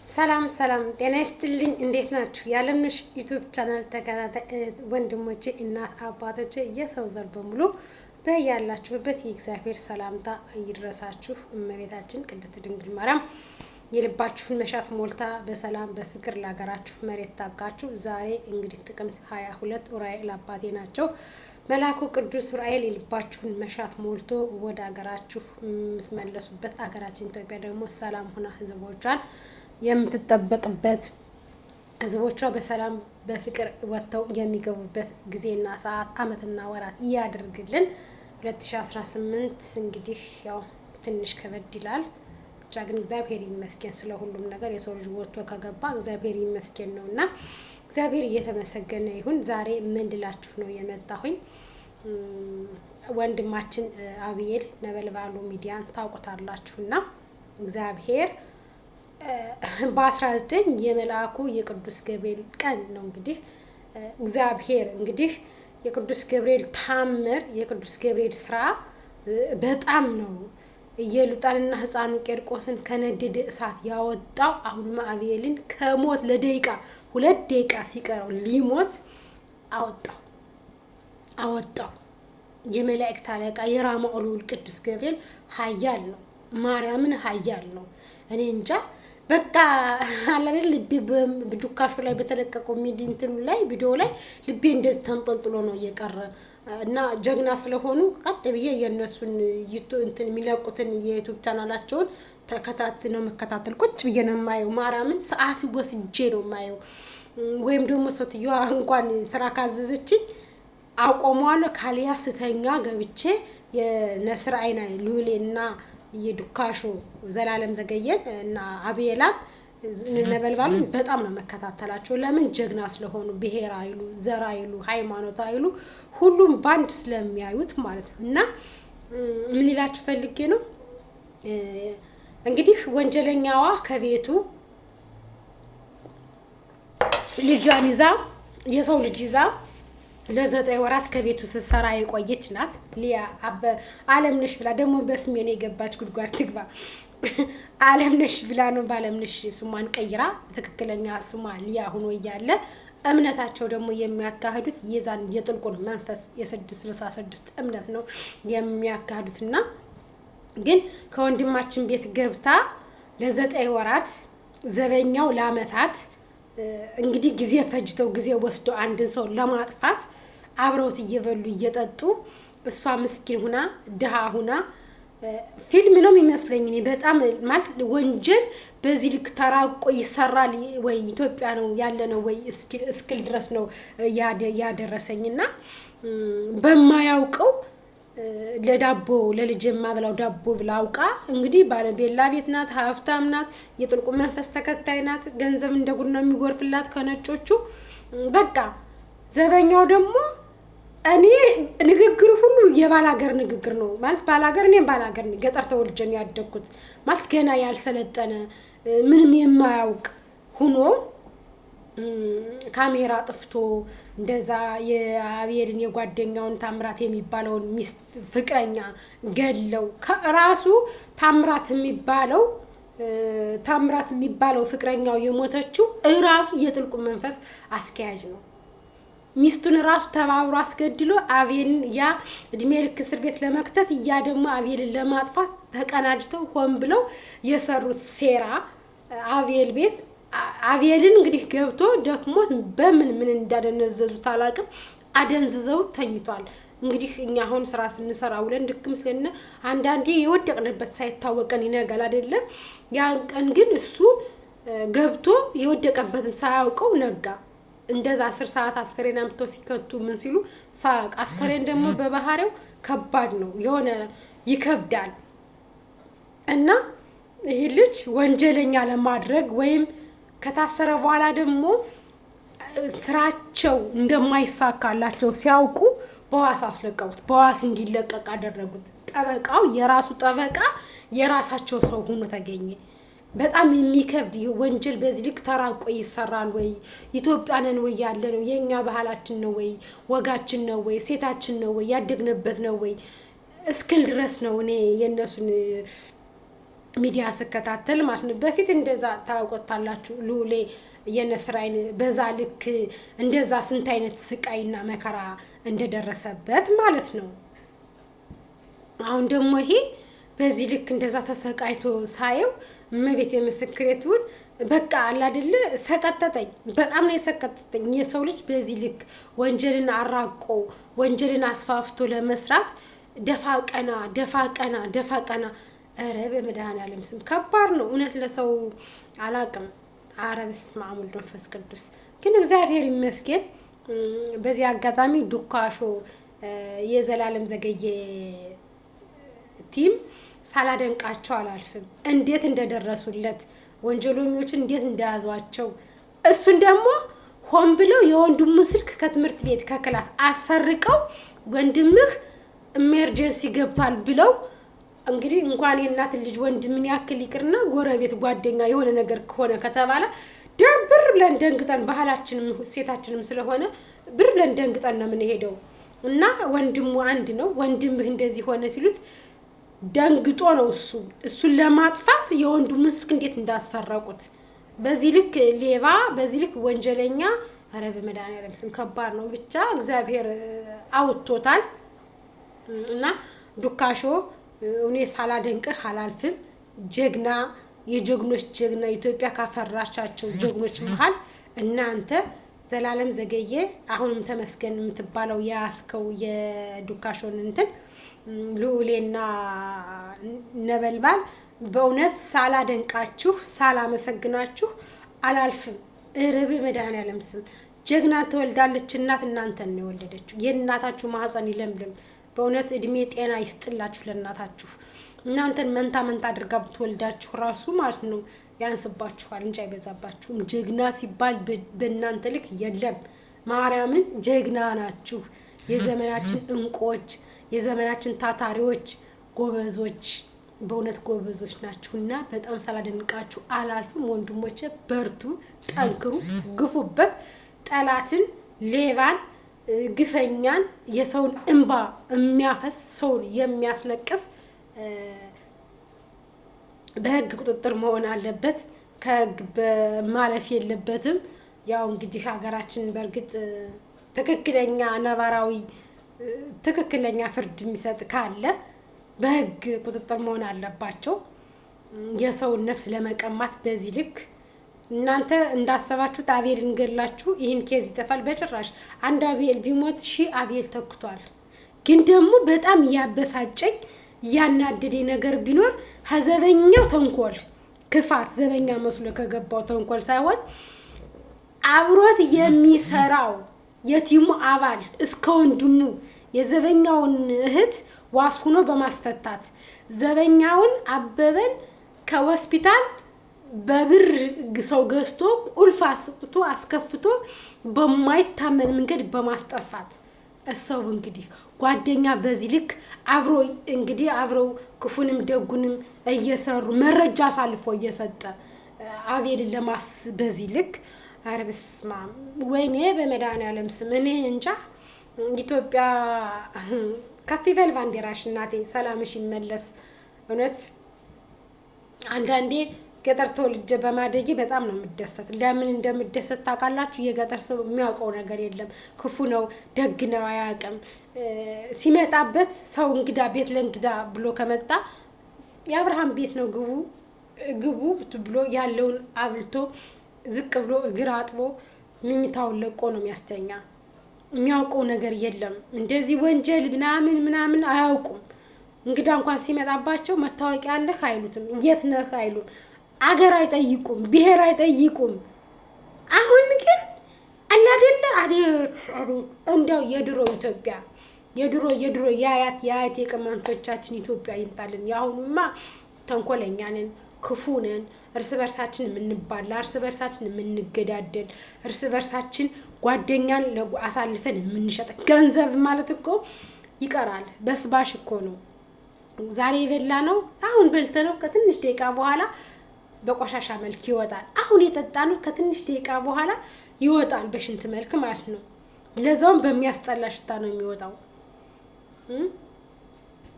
ሰላም ሰላም ጤና ይስጥልኝ። እንዴት ናችሁ? የዓለምነሽ ዩቲዩብ ቻናል ተከታታይ ወንድሞቼ እና አባቶቼ የሰው ዘር በሙሉ በያላችሁበት የእግዚአብሔር ሰላምታ ይድረሳችሁ። እመቤታችን ቅድስት ድንግል ማርያም የልባችሁን መሻት ሞልታ በሰላም በፍቅር ለሀገራችሁ መሬት ታብቃችሁ። ዛሬ እንግዲህ ጥቅምት 22 ኡራኤል አባቴ ናቸው። መልአኩ ቅዱስ ኡራኤል የልባችሁን መሻት ሞልቶ ወደ ሀገራችሁ የምትመለሱበት፣ ሀገራችን ኢትዮጵያ ደግሞ ሰላም ሆና ህዝቦቿን የምትጠበቅበት፣ ህዝቦቿ በሰላም በፍቅር ወጥተው የሚገቡበት ጊዜና ሰዓት አመትና ወራት ያድርግልን። 2018 እንግዲህ ያው ትንሽ ከበድ ይላል። ብቻ ግን እግዚአብሔር ይመስገን ስለ ሁሉም ነገር። የሰው ልጅ ወጥቶ ከገባ እግዚአብሔር ይመስገን ነውና እግዚአብሔር እየተመሰገነ ይሁን። ዛሬ ምን ልላችሁ ነው የመጣሁኝ? ወንድማችን አብኤል ነበልባሉ ሚዲያን ታውቁታላችሁና እግዚአብሔር በ19 የመልአኩ የቅዱስ ገብርኤል ቀን ነው እንግዲህ እግዚአብሔር እንግዲህ የቅዱስ ገብርኤል ታምር የቅዱስ ገብርኤል ስራ በጣም ነው ኢየሉጣንና ህፃኑ ቄርቆስን ከነደደ እሳት ያወጣው። አሁን አብኤልን ከሞት ለደቂቃ 2 ደቂቃ ሲቀረው ሊሞት አወጣው። የመላእክት አለቃ የራማው ልዑል ቅዱስ ገብርኤል ኃያል ነው። ማርያምን ኃያል ነው። እኔ እንጃ በቃ አላለ ልቤ በዱካሹ ላይ በተለቀቀው ሚዲንትኑ ላይ ቪዲዮ ላይ ልቤ እንደዚህ ተንጠልጥሎ ነው እየቀረ እና ጀግና ስለሆኑ ቀጥ ብዬ የነሱን እንትን የሚለቁትን የዩቲዩብ ቻናላቸውን መከታተል ቁጭ ብዬ ነው የማየው። ማርያምን ሰዓት ወስጄ ነው የማየው። ወይም ደግሞ ሴትዮዋ እንኳን ስራ ካዘዘችኝ አቆመዋለሁ። ካሊያ ስተኛ ገብቼ የነስር አይና ሉሌና የዱካሹ ዘላለም ዘገየን እና አብኤላን ነበልባሉን በጣም ነው መከታተላቸው። ለምን ጀግና ስለሆኑ፣ ብሔር አይሉ፣ ዘር አይሉ፣ ሃይማኖት አይሉ፣ ሁሉም ባንድ ስለሚያዩት ማለት ነው። እና ምን ይላችሁ ፈልጌ ነው እንግዲህ ወንጀለኛዋ ከቤቱ ልጇን ይዛ የሰው ልጅ ይዛ ለ9 ወራት ከቤቱ ስትሰራ የቆየች ናት። ሊያ አለምነሽ ብላ ደግሞ በስሜን የገባች ጉድጓድ ትግባ። አለምነሽ ብላ ነው በአለምነሽ ስሟን ቀይራ ትክክለኛ ስሟ ሊያ ሆኖ እያለ እምነታቸው ደግሞ የሚያካሂዱት የዛን የጥልቁን መንፈስ የ666 እምነት ነው የሚያካሂዱትና ግን ከወንድማችን ቤት ገብታ ለ9 ወራት ዘበኛው ለአመታት እንግዲህ ጊዜ ፈጅተው ጊዜ ወስደው አንድን ሰው ለማጥፋት አብረውት እየበሉ እየጠጡ እሷ ምስኪን ሁና ድሃ ሁና ፊልም ነው የሚመስለኝ። እኔ በጣም ማለት ወንጀል በዚህ ልክ ተራቆ ይሰራል ወይ ኢትዮጵያ ነው ያለ ነው ወይ እስክል ድረስ ነው ያደረሰኝና በማያውቀው ለዳቦ ለልጅ የማበላው ዳቦ ብላ አውቃ እንግዲህ ባለቤላ ቤት ናት፣ ሀብታም ናት፣ የጥልቁ መንፈስ ተከታይ ናት። ገንዘብ እንደ ጉድ ነው የሚጎርፍላት ከነጮቹ። በቃ ዘበኛው ደግሞ እኔ ንግግሩ ሁሉ የባላገር ንግግር ነው ማለት ባላገር እኔም ባላገር ገጠር ተወልጄ ነው ያደግኩት ማለት ገና ያልሰለጠነ ምንም የማያውቅ ሆኖ ካሜራ ጥፍቶ እንደዛ የአብኤልን የጓደኛውን ታምራት የሚባለውን ሚስት ፍቅረኛ ገለው ከራሱ ታምራት የሚባለው ፍቅረኛው የሞተችው ራሱ የጥልቁ መንፈስ አስኪያጅ ነው። ሚስቱን ራሱ ተባብሮ አስገድሎ አብኤልን ያ እድሜ ልክ እስር ቤት ለመክተት ያ ደግሞ አብኤልን ለማጥፋት ተቀናጅተው ሆን ብለው የሰሩት ሴራ አብኤል ቤት አብኤልን እንግዲህ ገብቶ ደክሞት በምን እንዳደነዘዙት አላውቅም፣ አደንዝዘው ተኝቷል። እንግዲህ እኛ አሁን ስራ ስንሰራ ውለን ድክም ስለነ አንዳንዴ የወደቅንበት ሳይታወቀን ይነጋል አይደለም። ያን ቀን ግን እሱ ገብቶ የወደቀበትን ሳያውቀው ነጋ። እንደዛ 10 ሰዓት አስከሬን አምጥተው ሲከቱ ምን ሲሉ ሳያውቅ፣ አስከሬን ደግሞ በባህሪው ከባድ ነው የሆነ ይከብዳል። እና ይሄ ልጅ ወንጀለኛ ለማድረግ ወይም ከታሰረ በኋላ ደግሞ ስራቸው እንደማይሳካላቸው ሲያውቁ በዋስ አስለቀቁት። በዋስ እንዲለቀቅ አደረጉት። ጠበቃው የራሱ ጠበቃ የራሳቸው ሰው ሆኖ ተገኘ። በጣም የሚከብድ ወንጀል በዚህ ልክ ተራቆ ይሰራል ወይ? ኢትዮጵያንን ወይ ያለ ነው የኛ ባህላችን ነው ወይ ወጋችን ነው ወይ ሴታችን ነው ወይ ያደግንበት ነው ወይ እስክል ድረስ ነው እኔ የነሱን ሚዲያ ስከታተል ማለት ነው። በፊት እንደዛ ታውቁታላችሁ ሉሌ የነስራይን በዛ ልክ እንደዛ ስንት አይነት ስቃይና መከራ እንደደረሰበት ማለት ነው። አሁን ደግሞ ይሄ በዚህ ልክ እንደዛ ተሰቃይቶ ሳየው እመቤት የምስክሬቱን በቃ አለ አይደለ ሰቀጠጠኝ። በጣም ነው የሰቀጠጠኝ። የሰው ልጅ በዚህ ልክ ወንጀልን አራቆ ወንጀልን አስፋፍቶ ለመስራት ደፋ ቀና ደፋ ቀና ደፋ ቀና። ኧረ በመድኃኒዓለም ስም ከባድ ነው እውነት ለሰው አላቅም። ኧረ በስመ አብ ወወልድ ወመንፈስ ቅዱስ። ግን እግዚአብሔር ይመስገን። በዚህ አጋጣሚ ዱካሾ የዘላለም ዘገየ ቲም ሳላደንቃቸው አላልፍም። እንዴት እንደደረሱለት ወንጀለኞችን እንዴት እንደያዟቸው እሱን ደግሞ ሆን ብለው የወንድሙን ስልክ ከትምህርት ቤት ከክላስ አሰርቀው ወንድምህ ኢመርጀንሲ ገብቷል ብለው እንግዲህ እንኳን የእናት ልጅ ወንድምን ያክል ይቅርና ጎረቤት ጓደኛ የሆነ ነገር ከሆነ ከተባለ ብር ብለን ደንግጠን ባህላችንም ሴታችንም ስለሆነ ብር ብለን ደንግጠን ነው የምንሄደው። እና ወንድሙ አንድ ነው ወንድምህ እንደዚህ ሆነ ሲሉት ደንግጦ ነው እሱን ለማጥፋት የወንድሙን ስልክ እንዴት እንዳሰረቁት። በዚህ ልክ ሌባ በዚህ ልክ ወንጀለኛ ኧረ በመድኃኒዓለም ስም ከባድ ነው። ብቻ እግዚአብሔር አውጥቶታል። እና ዱካሾ እኔ ሳላደንቅህ አላልፍም። ጀግና የጀግኖች ጀግና ኢትዮጵያ ካፈራቻቸው ጀግኖች መሃል እናንተ ዘላለም ዘገየ አሁንም ተመስገን የምትባለው ያስከው የዱካሾን እንትን ልዑሌና ነበልባል በእውነት ሳላደንቃችሁ ሳላመሰግናችሁ አላልፍም። እርብ መድኃኒዓለም ስም ጀግና ትወልዳለች እናት። እናንተን ነው የወለደችው። የእናታችሁ ማህፀን ይለምልም። በእውነት እድሜ ጤና ይስጥላችሁ ለእናታችሁ። እናንተን መንታ አድርጋ ብትወልዳችሁ ራሱ ማለት ነው ያንስባችኋል እንጂ አይበዛባችሁም። ጀግና ሲባል በእናንተ ልክ የለም። ማርያምን ጀግና ናችሁ። የዘመናችን እንቁዎች፣ የዘመናችን ታታሪዎች፣ ጎበዞች፣ በእውነት ጎበዞች ናችሁና በጣም ሳላደንቃችሁ አላልፍም። ወንድሞቼ በርቱ፣ ጠንክሩ፣ ግፉበት። ጠላትን፣ ሌባን፣ ግፈኛን፣ የሰውን እንባ የሚያፈስ ሰውን የሚያስለቅስ በህግ ቁጥጥር መሆን አለበት። ከህግ በማለፍ የለበትም። ያው እንግዲህ ሀገራችን በእርግጥ ትክክለኛ ነባራዊ ትክክለኛ ፍርድ የሚሰጥ ካለ በህግ ቁጥጥር መሆን አለባቸው። የሰውን ነፍስ ለመቀማት በዚህ ልክ እናንተ እንዳሰባችሁት አቤል እንገላችሁ ይህን ኬዝ ይጠፋል በጭራሽ። አንድ አቤል ቢሞት 1000 አቤል ተክቷል። ግን ደግሞ በጣም ያበሳጨኝ ያናደደኝ ነገር ቢኖር ዘበኛው ተንኮል ክፋት ዘበኛ መስሎ ከገባው ተንኮል ሳይሆን አብሮት የሚሰራው የቲሙ አባል እስከ ወንድሙ የዘበኛውን እህት ዋስ ሆኖ በማስፈታት ዘበኛውን አበበን ከሆስፒታል በብር ሰው ገዝቶ ቁልፍ አስጥቶ አስከፍቶ በማይታመን መንገድ በማስጠፋት እሰው እንግዲህ ጓደኛ በዚህ ልክ አብሮ እንግዲህ አብረው ክፉንም ደጉንም እየሰሩ መረጃ አሳልፎ እየሰጠ አቤልን ለማስ በዚህ ልክ ኧረ በስመ አብ ወይኔ በመድኃኒዓለም ስም እኔ እንጃ። ኢትዮጵያ ከፍ ይበል ባንዲራሽ እናቴ፣ ሰላምሽ ይመለስ። እውነት አንዳንዴ ገጠር ተወልጄ በማደጌ በጣም ነው የምደሰት። ለምን እንደምደሰት ታውቃላችሁ? የገጠር ሰው የሚያውቀው ነገር የለም። ክፉ ነው ደግ ነው አያውቅም። ሲመጣበት ሰው እንግዳ ቤት ለእንግዳ ብሎ ከመጣ የአብርሃም ቤት ነው ግቡ ብሎ ያለውን አብልቶ ዝቅ ብሎ እግር አጥቦ ምኝታውን ለቆ ነው የሚያስተኛ። የሚያውቀው ነገር የለም። እንደዚህ ወንጀል ምናምን አያውቁም። እንግዳ እንኳን ሲመጣባቸው መታወቂያ አለህ አይሉትም፣ የት ነህ አይሉም፣ አገር አይጠይቁም፣ ብሔር አይጠይቁም። አሁን ግን አላደለ አቤት እንደው የድሮ ኢትዮጵያ የድሮ የአያት የቅማንቶቻችን ኢትዮጵያ ይምጣልን። ያሁኑማ ተንኮለኛ ነን፣ ክፉ ነን፣ እርስ በርሳችን የምንባላ፣ እርስ በርሳችን የምንገዳደል፣ እርስ በርሳችን ጓደኛን አሳልፈን የምንሸጥ። ገንዘብ ማለት እኮ ይቀራል፣ በስባሽ እኮ ነው። ዛሬ የበላ ነው አሁን በልተ ነው ከትንሽ ደቂቃ በኋላ በቆሻሻ መልክ ይወጣል። አሁን የጠጣ ነው ከትንሽ ደቂቃ በኋላ ይወጣል በሽንት መልክ ማለት ነው። ለዛውም በሚያስጠላ ሽታ ነው የሚወጣው።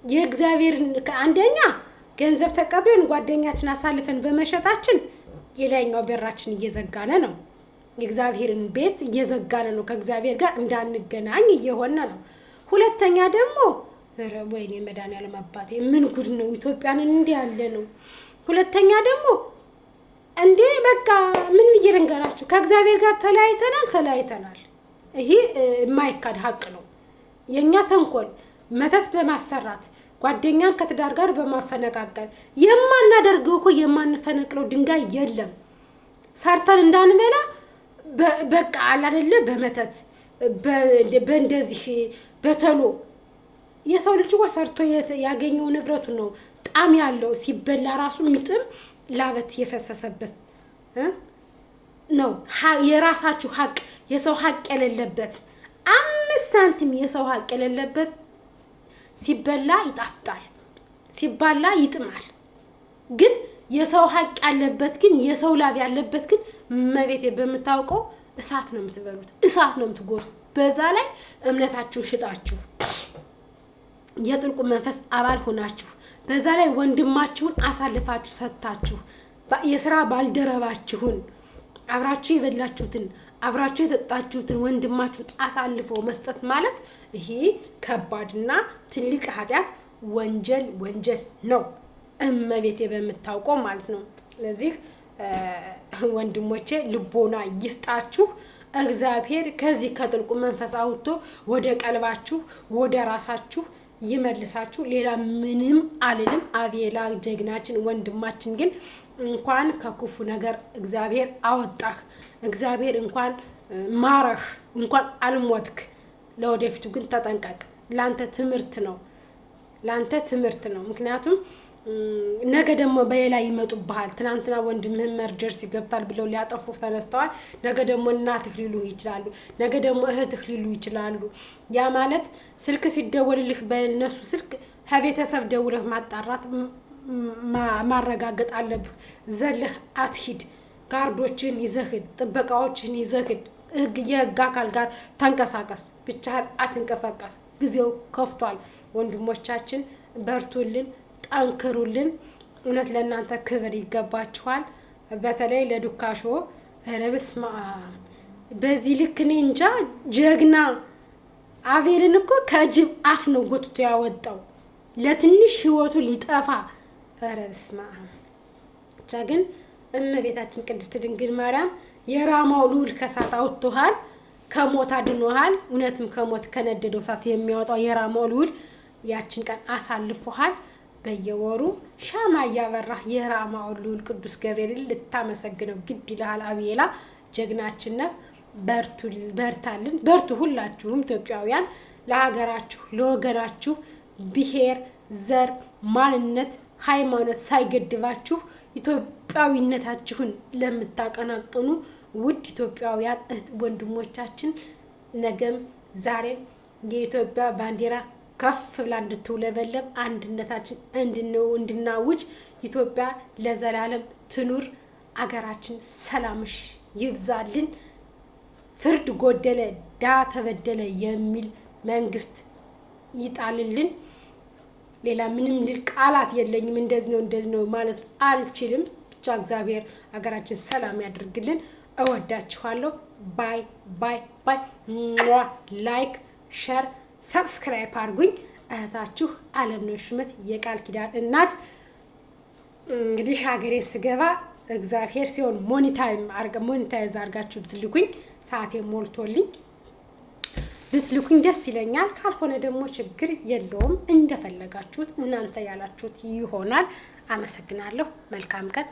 የእግዚአብሔር አንደኛ ገንዘብ ተቀብለን ጓደኛችን አሳልፈን በመሸጣችን የላይኛው በራችን እየዘጋነ ነው። የእግዚአብሔርን ቤት እየዘጋነ ነው። ከእግዚአብሔር ጋር እንዳንገናኝ እየሆነ ነው። ሁለተኛ ደግሞ ወይኔ መድኃኒዓለም አባቴ ምን ጉድ ነው! ኢትዮጵያን እንዲህ ያለ ነው። ሁለተኛ ደግሞ እንዴ በቃ ምን ብዬ ልንገራችሁ፣ ከእግዚአብሔር ጋር ተለያይተናል። ይሄ የማይካድ ሀቅ ነው። የኛ ተንኮል መተት በማሰራት ጓደኛን ከትዳር ጋር በማፈነቃቀል የማናደርገው እኮ የማንፈነቅለው ድንጋይ የለም። ሰርተን እንዳንበላ በቃ አላደለ በመተት በእንደዚህ በተሎ የሰው ልጅ ሰርቶ ያገኘው ንብረቱ ነው ጣም ያለው ሲበላ ራሱ የሚጥም ላበት የፈሰሰበት ነው። የራሳችሁ ሀቅ የሰው ሀቅ የሌለበት 5 ሳንቲም የሰው ሀቅ የሌለበት ሲበላ ይጣፍጣል፣ ሲባላ ይጥማል። ግን የሰው ሀቅ ያለበት ግን የሰው ላብ ያለበት ግን መቤቴ በምታውቀው እሳት ነው የምትበሉት፣ እሳት ነው የምትጎርሱት። በዛ ላይ እምነታችሁን ሽጣችሁ የጥልቁ መንፈስ አባል ሆናችሁ በዛ ላይ ወንድማችሁን አሳልፋችሁ ሰጥታችሁ የሥራ ባልደረባችሁን አብራችሁ የበላችሁትን አብራችሁ የጠጣችሁትን ወንድማችሁን አሳልፎ መስጠት ማለት ይሄ ከባድና ትልቅ ኃጢአት ወንጀል ነው። እመቤቴ በምታውቀው ማለት ነው። ስለዚህ ወንድሞቼ ልቦና ይስጣችሁ። እግዚአብሔር ከዚህ ከጥልቁ መንፈስ አውጥቶ ወደ ቀልባችሁ ወደ ራሳችሁ ይመልሳችሁ። ሌላ ምንም አልልም። አቤላ ጀግናችን ወንድማችን ግን እንኳን ከክፉ ነገር እግዚአብሔር አወጣህ፣ እግዚአብሔር እንኳን ማረህ፣ እንኳን አልሞትክ። ለወደፊቱ ግን ተጠንቀቅ። ላንተ ትምህርት ነው። ምክንያቱም ነገ ደግሞ በሌላ ይመጡብሃል። ትናንትና ወንድምህን መርጀርስ ይገብታል ብለው ሊያጠፉ ተነስተዋል። ነገ ደግሞ እናትህ ሊሉ ይችላሉ። ነገ ደግሞ እህትህ ሊሉ ይችላሉ። ያ ማለት ስልክ ሲደወልልህ በእነሱ ስልክ ከቤተሰብ ደውለህ ማጣራት ማረጋገጥ አለብህ። ዘለህ አትሂድ። ጋርዶችን ይዘህድ፣ ጥበቃዎችን ይዘህድ፣ የህግ አካል ጋር ተንቀሳቀስ። ብቻህን አትንቀሳቀስ። ጊዜው ከፍቷል። ወንድሞቻችን በርቱልን፣ ጠንክሩልን። እውነት ለእናንተ ክብር ይገባችኋል። በተለይ ለዱካሾ ረብስማ በዚህ ልክ እኔ እንጃ። ጀግና አቤልን እኮ ከጅብ አፍ ነው ጎትቶ ያወጣው ለትንሽ ህይወቱ ሊጠፋ። ረብስማ ብቻ ግን እመቤታችን ቅድስት ድንግል ማርያም የራማው ልዑል ከሳት አውጥቶሃል፣ ከሞት አድኖሃል። እውነትም ከሞት ከነደደው ሳት የሚያወጣው የራማው ልዑል ያችን ቀን አሳልፎሃል። በየወሩ ሻማ እያበራህ የራማው ልዑል ቅዱስ ገብርኤልን ልታመሰግነው ግድ ይልሃል። አቤላ ጀግናችን ነህ። በርታልን፣ በርቱ። ሁላችሁም ኢትዮጵያውያን ለሀገራችሁ ለወገናችሁ ብሔር፣ ዘር፣ ማንነት፣ ሃይማኖት ሳይገድባችሁ ኢትዮጵያዊነታችሁን ለምታቀናቅኑ ውድ ኢትዮጵያውያን እህት ወንድሞቻችን ነገም ዛሬም የኢትዮጵያ ባንዲራ ከፍ ብላ እንድትውለበለብ አንድነታችን እንድናውጅ ኢትዮጵያ ለዘላለም ትኑር። አገራችን ሰላምሽ ይብዛልን። ፍርድ ጎደለ ዳ ተበደለ የሚል መንግስት ይጣልልን። ሌላ ምንም ቃላት የለኝም። እንደዚህ ነው ማለት አልችልም። ብቻ እግዚአብሔር አገራችን ሰላም ያድርግልን። እወዳችኋለሁ። ባይ ባይ ባይ። ላይክ፣ ሼር፣ ሰብስክራይብ አድርጉኝ። እህታችሁ አለምነሽ ሹመት የቃል ኪዳን እናት። እንግዲህ ሀገሬን ስገባ እግዚአብሔር ሲሆን ሞኒታይዝ አድርጋችሁ ብትልኩኝ ሰዓቴ ሞልቶልኝ ብትልኩኝ ደስ ይለኛል። ካልሆነ ደግሞ ችግር የለውም። እንደፈለጋችሁት እናንተ ያላችሁት ይሆናል። አመሰግናለሁ። መልካም ቀን።